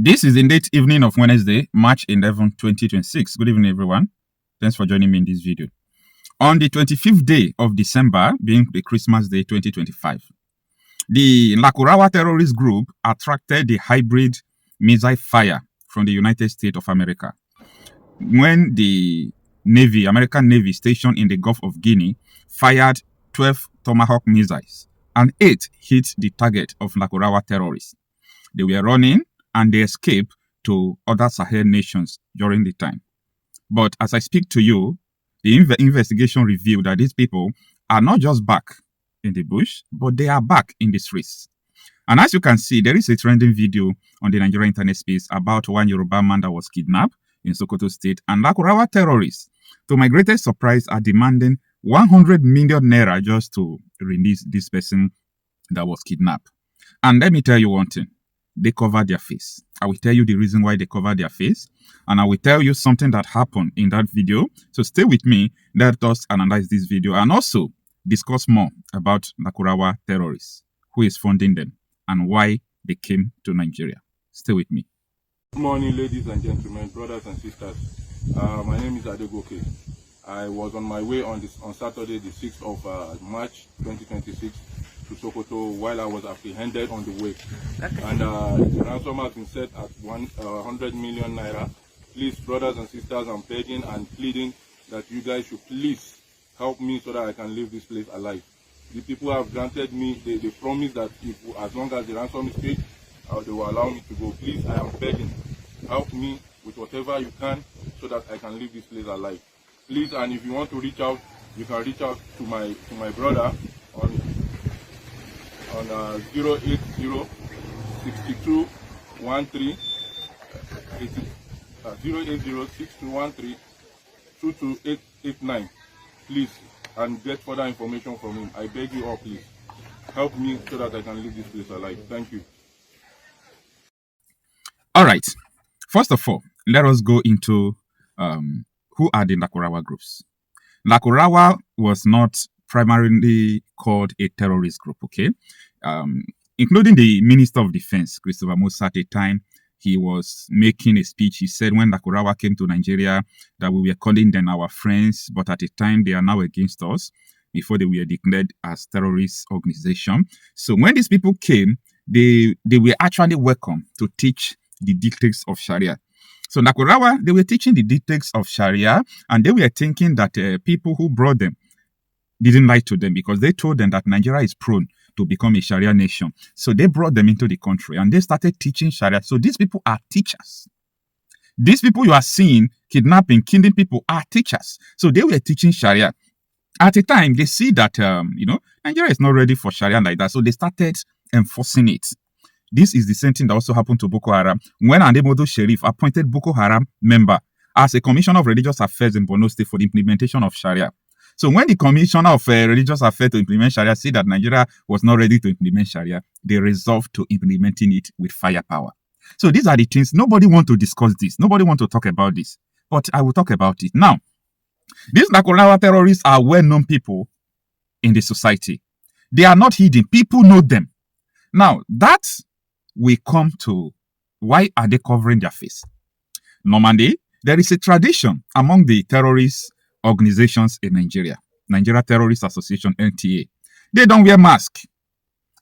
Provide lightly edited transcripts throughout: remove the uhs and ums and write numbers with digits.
This is the late evening of Wednesday, March 11, 2026. Good evening, everyone. Thanks for joining me in this video. On the 25th day of December, being the Christmas day 2025, the Lakurawa terrorist group attracted the hybrid missile fire from the United States of America when the Navy, American Navy stationed in the Gulf of Guinea, fired 12 Tomahawk missiles and 8 hit the target of Lakurawa terrorists. They were running and they escaped to other Sahel nations during the time. But as I speak to you, the investigation revealed that these people are not just back in the bush, but they are back in the streets. And as you can see, there is a trending video on the Nigerian internet space about one Yoruba man that was kidnapped in Sokoto state, and Lakurawa terrorists, to my greatest surprise, are demanding 100 million naira just to release this person that was kidnapped. And let me tell you one thing. They covered their face. I will tell you the reason why they covered their face, and I will tell you something that happened in that video. So stay with me. Let us analyze this video and also discuss more about Lakurawa terrorists, who is funding them, and why they came to Nigeria. Stay with me. Good morning, ladies and gentlemen, brothers and sisters. My name is Adegoke. I was on my way on Saturday, the 6th of March 2026 to Sokoto while I was apprehended on the way. And the ransom has been set at 100 million naira. Please, brothers and sisters, I'm begging and pleading that you guys should please help me so that I can leave this place alive. The people have granted me, they promise that as long as the ransom is paid, they will allow me to go. Please, I am begging, help me with whatever you can so that I can leave this place alive. Please, and if you want to reach out, you can reach out to my brother on 080 62 13 080 6213 22889. Please, and get further information from him. I beg you all, please help me so that I can leave this place alive. Thank you. All right. First of all, let us go into who are the Lakurawa groups. Lakurawa was not primarily called a terrorist group, okay? Including the Minister of Defense, Christopher Musa, at the time, he was making a speech. He said when Lakurawa came to Nigeria that we were calling them our friends, but at the time they are now against us before they were declared as terrorist organization. So when these people came, they were actually welcome to teach the dictates of Sharia. So Lakurawa, they were teaching the dictates of Sharia, and they were thinking that people who brought them didn't lie to them because they told them that Nigeria is prone to become a Sharia nation. So they brought them into the country and they started teaching Sharia. So these people are teachers. These people you are seeing kidnapping, killing people are teachers. So they were teaching Sharia. At the time, they see that, Nigeria is not ready for Sharia like that. So they started enforcing it. This is the same thing that also happened to Boko Haram when Ademodo Sheriff appointed Boko Haram member as a commissioner of religious affairs in Borno State for the implementation of Sharia. So when the commissioner of religious affairs to implement Sharia said that Nigeria was not ready to implement Sharia, they resolved to implementing it with firepower. So these are the things. Nobody want to discuss this. Nobody want to talk about this. But I will talk about it. Now, these Lakurawa terrorists are well-known people in the society. They are not hidden. People know them. Now, that we come to why are they covering their face? Normally, there is a tradition among the terrorist organizations in Nigeria. Nigeria Terrorist Association, NTA. They don't wear masks.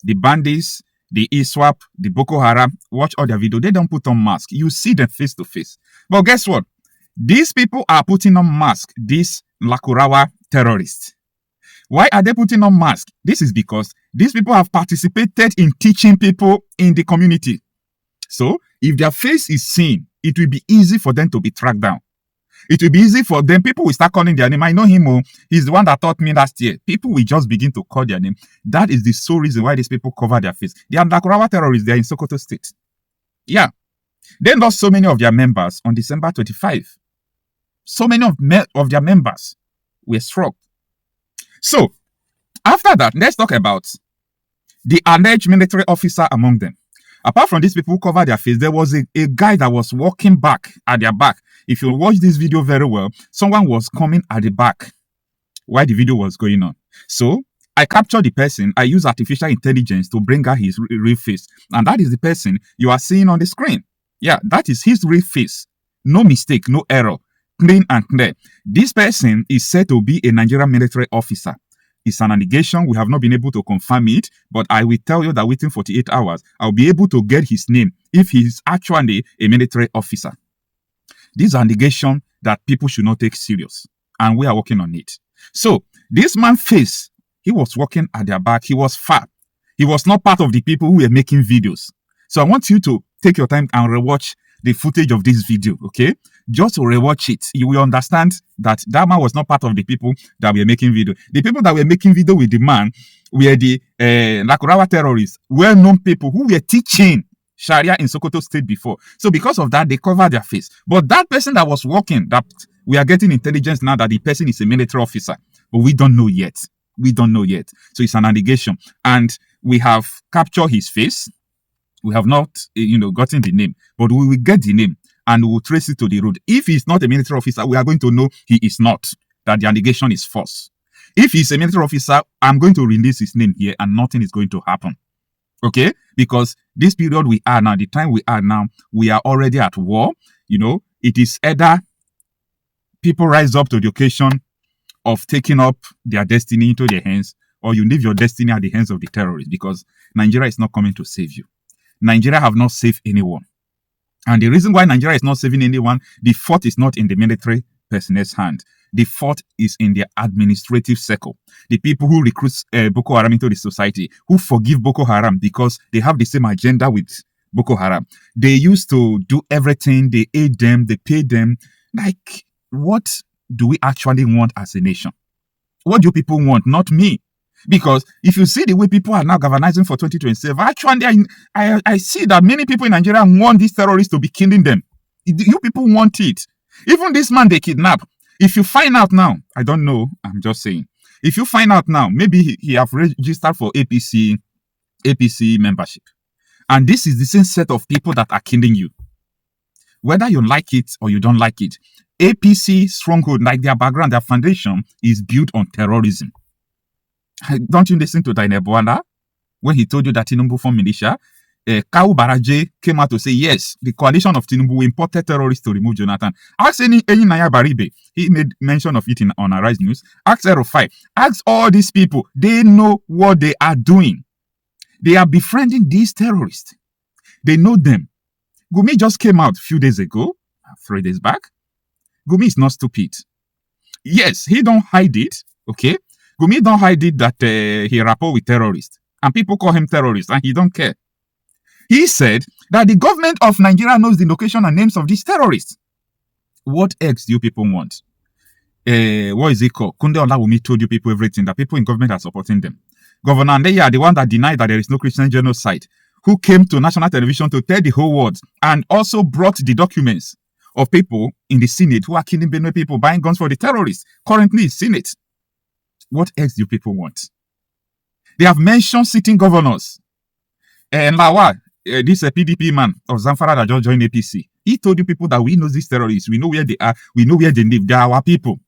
The bandits, the ISWAP, the Boko Haram, watch all their video. They don't put on masks. You see them face to face. But guess what? These people are putting on masks. These Lakurawa terrorists. Why are they putting on masks? This is because these people have participated in teaching people in the community. So, if their face is seen, it will be easy for them to be tracked down. It will be easy for them. People will start calling their name. I know him. He's the one that taught me last year. People will just begin to call their name. That is the sole reason why these people cover their face. They are Lakurawa terrorists. They are in Sokoto State. Yeah. They lost so many of their members on December 25. So many of their members were struck. So, after that, let's talk about the alleged military officer among them. Apart from these people who cover their face, there was a guy that was walking back at their back. If you watch this video very well, someone was coming at the back while the video was going on. So, I captured the person. I use artificial intelligence to bring out his real face. And that is the person you are seeing on the screen. Yeah, that is his real face. No mistake, no error. Clean and clear. This person is said to be a Nigerian military officer. It's an allegation. We have not been able to confirm it, but I will tell you that within 48 hours, I'll be able to get his name if he's actually a military officer. This allegation that people should not take serious, and we are working on it. So this man's face, he was working at their back. He was far. He was not part of the people who were making videos. So I want you to take your time and rewatch the footage of this video, okay? Just to rewatch it, you will understand that that man was not part of the people that were making video. The people that were making video with the man were the Lakurawa terrorists, well-known people who were teaching Sharia in Sokoto State before. So because of that, they covered their face. But that person that was working, that we are getting intelligence now that the person is a military officer, but we don't know yet. We don't know yet. So it's an allegation. And we have captured his face. We have not, gotten the name, but we will get the name and we will trace it to the road. If he's not a military officer, we are going to know he is not, that the allegation is false. If he's a military officer, I'm going to release his name here and nothing is going to happen. Okay? Because this period we are now, the time we are now, we are already at war. It is either people rise up to the occasion of taking up their destiny into their hands, or you leave your destiny at the hands of the terrorists, because Nigeria is not coming to save you. Nigeria have not saved anyone. And the reason why Nigeria is not saving anyone, the fault is not in the military personnel's hand. The fault is in the administrative circle. The people who recruit Boko Haram into the society, who forgive Boko Haram because they have the same agenda with Boko Haram. They used to do everything. They aid them. They pay them. Like, what do we actually want as a nation? What do people want? Not me. Because if you see the way people are now galvanizing for 2027, actually, I see that many people in Nigeria want these terrorists to be killing them. You people want it. Even this man they kidnap. If you find out now, I don't know, I'm just saying. If you find out now, maybe he have registered for APC membership. And this is the same set of people that are killing you. Whether you like it or you don't like it, APC stronghold, like their background, their foundation is built on terrorism. Don't you listen to Daniel Bwanda when he told you that Tinubu formed militia? Kau Baraje came out to say, yes, the coalition of Tinubu imported terrorists to remove Jonathan. Ask any Naya Baribe. He made mention of it on Arise News. Ask Aero5. Ask all these people. They know what they are doing. They are befriending these terrorists. They know them. Gumi just came out a few days ago, 3 days back. Gumi is not stupid. Yes, he don't hide it, okay? Gumi don't hide it that he rapport with terrorists. And people call him terrorist and he don't care. He said that the government of Nigeria knows the location and names of these terrorists. What else do you people want? What is it called? Kunde Olawumi told you people everything, that people in government are supporting them. Governor Andeya, the one that denied that there is no Christian genocide, who came to national television to tell the whole world and also brought the documents of people in the Senate who are killing Benue people, buying guns for the terrorists. Currently in Senate. What else do people want? They have mentioned sitting governors. And Lawa, this PDP man of Zamfara that just joined APC, he told you people that we know these terrorists. We know where they are. We know where they live. They are our people.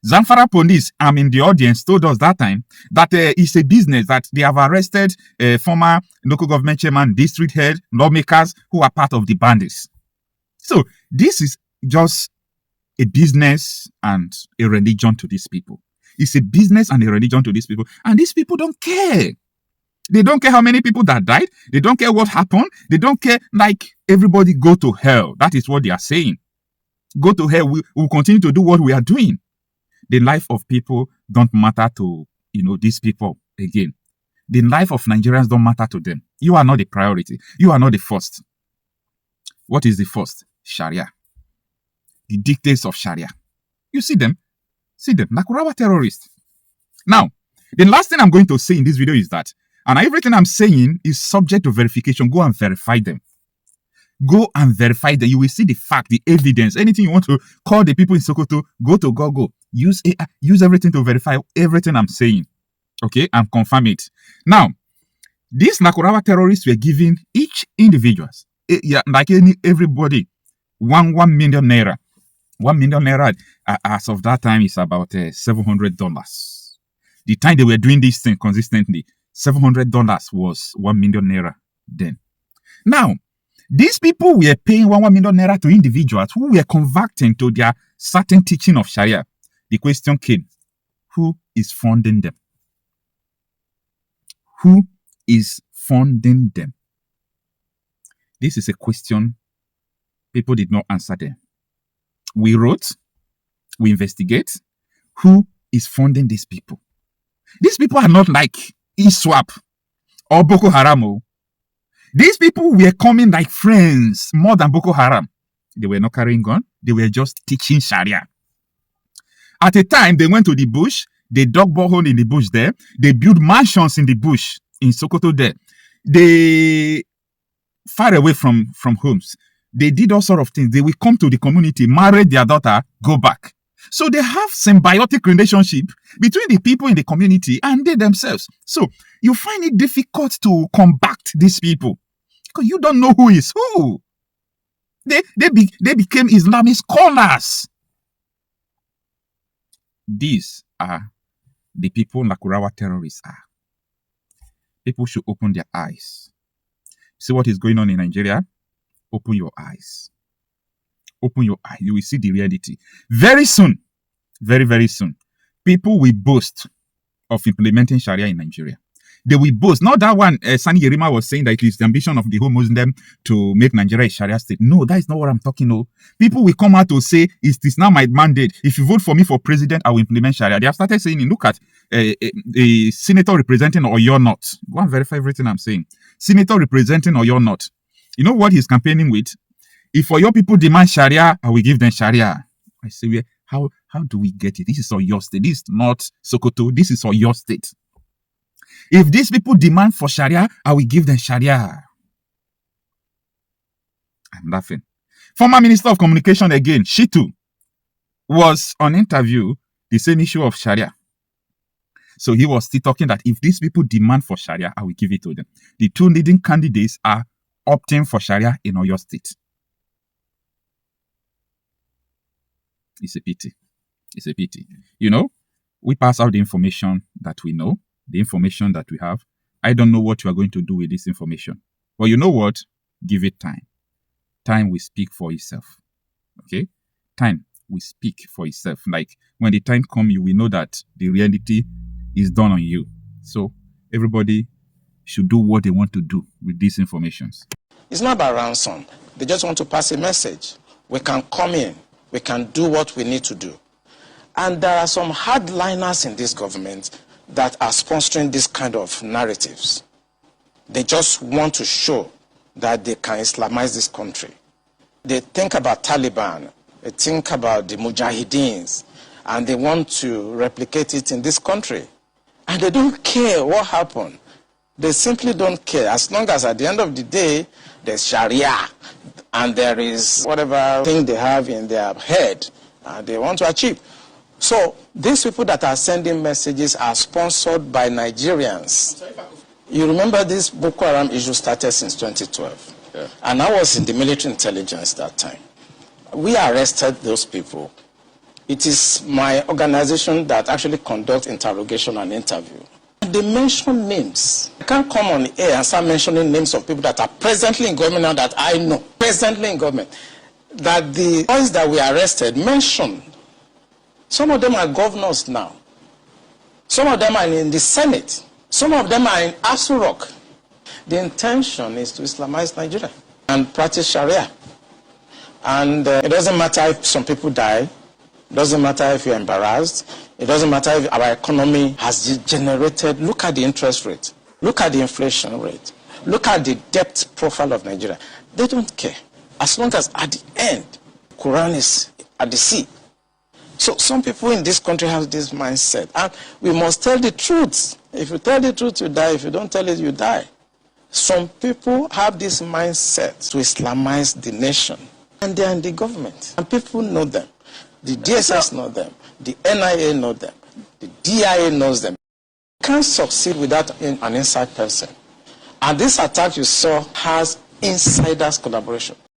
Zamfara police, I'm in the audience, told us that time that it's a business, that they have arrested former local government chairman, district head, lawmakers who are part of the bandits. So this is just a business and a religion to these people. It's a business and a religion to these people. And these people don't care. They don't care how many people that died. They don't care what happened. They don't care, like, everybody go to hell. That is what they are saying. Go to hell. We will continue to do what we are doing. The life of people don't matter to, these people again. The life of Nigerians don't matter to them. You are not the priority. You are not the first. What is the first? Sharia. The dictates of Sharia. You see them. See them. Lakurawa terrorists. Now, the last thing I'm going to say in this video is that, and everything I'm saying is subject to verification. Go and verify them. Go and verify them. You will see the fact, the evidence. Anything you want to call the people in Sokoto, go to Google. Use AI, use everything to verify everything I'm saying. Okay? And confirm it. Now, these Lakurawa terrorists were giving each individuals, like everybody, 1 million naira. 1 million naira, as of that time, is about $700. The time they were doing this thing consistently, $700 was 1 million naira then. Now, These people were paying 1 million naira to individuals who were converting to their certain teaching of Sharia. The question came, who is funding them? Who is funding them? This is a question people did not answer them. We wrote, we investigate, who is funding these people? These people are not like ISWAP or Boko Haram. These people were coming like friends more than Boko Haram. They were not carrying gun. They were just teaching Sharia. At a time, they went to the bush. They dug borehole in the bush there. They built mansions in the bush in Sokoto there. They far away from homes. They did all sorts of things. They will come to the community, marry their daughter, go back. So they have symbiotic relationship between the people in the community and they themselves. So you find it difficult to combat these people because you don't know who is who. They became Islamic scholars. These are the people Lakurawa terrorists are. People should open their eyes. See what is going on in Nigeria? Open your eyes. Open your eyes. You will see the reality. Very soon, very, very soon, people will boast of implementing Sharia in Nigeria. They will boast. Not that one, Sani Yerima was saying that it is the ambition of the whole Muslim to make Nigeria a Sharia state. No, that is not what I'm talking about. People will come out to say, it is now my mandate. If you vote for me for president, I will implement Sharia. They have started saying, look at a senator representing Oyo North. Go and verify everything I'm saying. Senator representing Oyo North. You know what he's campaigning with? If Oyo people demand Sharia, I will give them Sharia. I say, how do we get it? This is Oyo State. This is not Sokoto. This is Oyo State. If these people demand for Sharia, I will give them Sharia. I'm laughing. Former Minister of Communication again, she too, was on interview, the same issue of Sharia. So he was still talking that if these people demand for Sharia, I will give it to them. The two leading candidates are opting for Sharia in Oyo State. It's a pity. It's a pity. You know, we pass out the information that we know, the information that we have. I don't know what you are going to do with this information. But you know what? Give it time. Time will speak for itself. Okay? Time will speak for itself. Like when the time comes, you will know that the reality is done on you. So everybody should do what they want to do with these informations. It's not about ransom. They just want to pass a message. We can come in. We can do what we need to do. And there are some hardliners in this government that are sponsoring this kind of narratives. They just want to show that they can Islamize this country. They think about Taliban, they think about the Mujahideens, and they want to replicate it in this country. And they don't care what happened. They simply don't care. As long as at the end of the day, there's Sharia, and there is whatever thing they have in their head, they want to achieve. So these people that are sending messages are sponsored by Nigerians. You remember this Boko Haram issue started since 2012. Yeah. And I was in the military intelligence that time. We arrested those people. It is my organization that actually conducts interrogation and interview. They mention names. I can't come on air and start mentioning names of people that are presently in government now that I know. Presently in government. That the boys that we arrested mentioned. Some of them are governors now. Some of them are in the Senate. Some of them are in Asu Rock. The intention is to Islamize Nigeria and practice Sharia. And it doesn't matter if some people die. It doesn't matter if you're embarrassed. It doesn't matter if our economy has degenerated. Look at the interest rate. Look at the inflation rate. Look at the debt profile of Nigeria. They don't care. As long as at the end, Quran is at the sea. So some people in this country have this mindset. And we must tell the truth. If you tell the truth, you die. If you don't tell it, you die. Some people have this mindset to Islamize the nation. And they are in the government. And people know them. The DSS know them. The NIA know them. The DIA knows them. You can't succeed without an inside person. And this attack you saw has insiders collaboration.